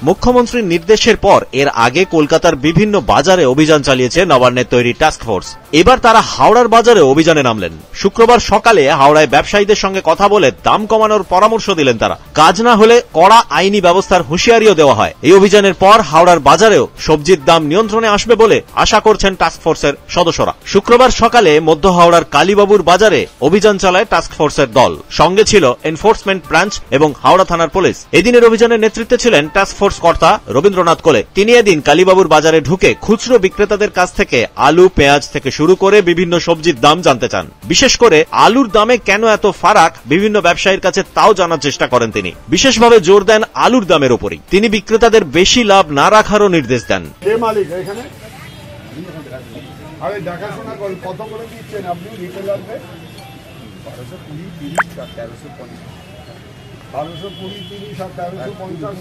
মুখ্যমন্ত্রীর নির্দেশের পর এর আগে কলকাতার বিভিন্ন বাজারে অভিযান চালিয়েছে নবান্নের তৈরি টাস্ক ফোর্স। এবার তারা হাওড়ার বাজারে অভিযানে নামলেন। শুক্রবার সকালে হাওড়ায় ব্যবসায়ীদের সঙ্গে কথা বলে দাম কমানোর পরামর্শ দিলেন তারা। কাজ না হলে কড়া আইনি ব্যবস্থার হুঁশিয়ারিও দেওয়া হয়। এই অভিযানের পর হাওড়ার বাজারেও সবজির দাম নিয়ন্ত্রণে আসবে বলে আশা করছেন টাস্ক ফোর্সের সদস্যরা। শুক্রবার সকালে মধ্য হাওড়ার কালীবাবুর বাজারে অভিযান চালায় টাস্ক ফোর্সের দল। সঙ্গে ছিল এনফোর্সমেন্ট ব্রাঞ্চ এবং হাওড়া থানার পুলিশ। এদিনের অভিযানের নেতৃত্বে ছিলেন টাস্ক ফোর্স কর্তা রবীন্দ্রনাথ কোলে। তিনি এদিন কালীবাবুর বাজারে ঢুকে খুচরো বিক্রেতাদের কাছ থেকে আলু, পেঁয়াজ থেকে শুরু করে বিভিন্ন সবজির দাম জানতে চান। বিশেষ করে আলুর দামে কেন এত ফারাক বিভিন্ন ব্যবসায়ীর কাছে তাও জানার চেষ্টা করেন তিনি। বিশেষভাবে জোর দেন আলুর দামের উপরই। তিনি বিক্রেতাদের বেশি লাভ না রাখারও নির্দেশ দেন। দেখাশোনা করেন কত করে দিচ্ছেন আপনি রিটেলারকে? 1220, 30 আর 1350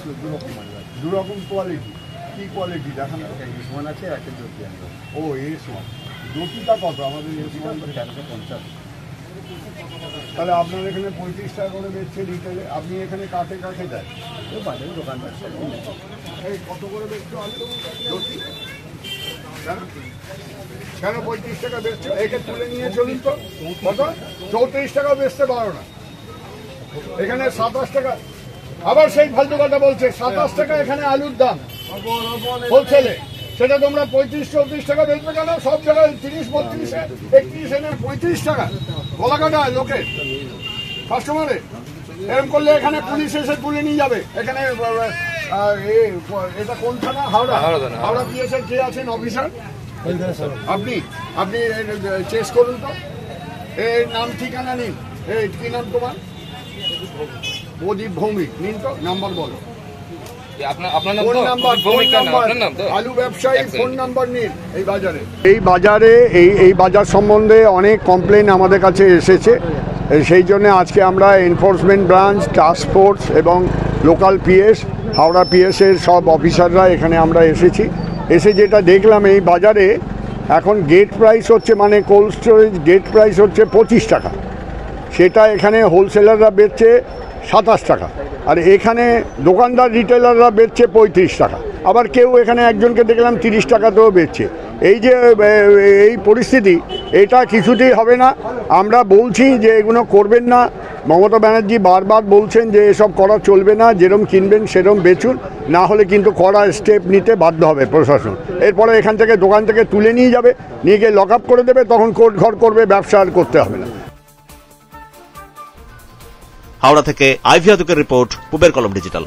দুরকম কোয়ালিটি। কি কোয়ালিটি দেখান? S1 আছে, একটা জ্যোতি আছে। ও S1 জ্যোতিটা কত? আমাদের S1 1350। তাহলে আপনার এখানে 35 টাকা করে বেচছে রিটেলে, আপনি এখানে কাঠে কাঠে দেন বাজারে দোকানদার। এই কত করে বেচছো আলু জ্যোতি? কেন 35 টাকা বেচছো? একে তুলে নিয়ে চলুন তো। কত? 34 টাকা বেচতে পারো না, এখানে 27 টাকা। আবার সেই ফালতু কথা বলছে, 27 টাকা এখানে আলুর দাম হোলসেলে, সেটা তোমরা 35-34 টাকা বেচবে কেন? সব জায়গায় 30, 32, 31, 35 টাকা গলা কাটা লোকে কাস্টমারে। এরকম করলে এখানে পুলিশ এসে তুলে নিয়ে যাবে। এখানে এটা কোন থানা? হাওড়া। হাওড়া পিএসের কে আছেন অফিসার? আপনি চেস করুন তো। এর নাম ঠিকানা নিন। এই কি নাম তোমার? প্রদীপ ভৌমিক। নিন তো, নাম্বার বলো। আলু ব্যবসায়ী ফোন নাম্বার নিন। এই বাজার সম্বন্ধে অনেক কমপ্লেন আমাদের কাছে এসেছে। সেই জন্য আজকে আমরা এনফোর্সমেন্ট ব্রাঞ্চ, টাস্ক ফোর্স এবং লোকাল পিএস, হাওড়া পিএসের সব অফিসাররা এখানে আমরা এসেছি। এসে যেটা দেখলাম, এই বাজারে এখন গেট প্রাইস হচ্ছে, মানে কোল্ড স্টোরেজ গেট প্রাইস হচ্ছে 25 টাকা। সেটা এখানে হোলসেলাররা বেচছে 27 টাকা, আর এখানে দোকানদার রিটেলাররা বেচছে 35 টাকা। আবার কেউ এখানে একজনকে দেখলাম 30 টাকাতেও বেচছে। এই যে এই পরিস্থিতি, এটা কিছুতেই হবে না। আমরা বলছি যে এগুলো করবেন না। মমতা ব্যানার্জি বারবার বলছেন যে এসব করা চলবে না, যেরকম কিনবেন সেরকম বেচুন, না হলে কিন্তু কড়া স্টেপ নিতে বাধ্য হবে প্রশাসন। এরপরে এখান থেকে দোকান থেকে তুলে নিয়ে যাবে, নিয়ে গিয়ে লক আপ করে দেবে, তখন কোর্ট ঘর করবে, ব্যবসা আর করতে হবে না। হাওড়া থেকে আইভিয়াদুকের রিপোর্ট, পূবের কলম ডিজিটাল।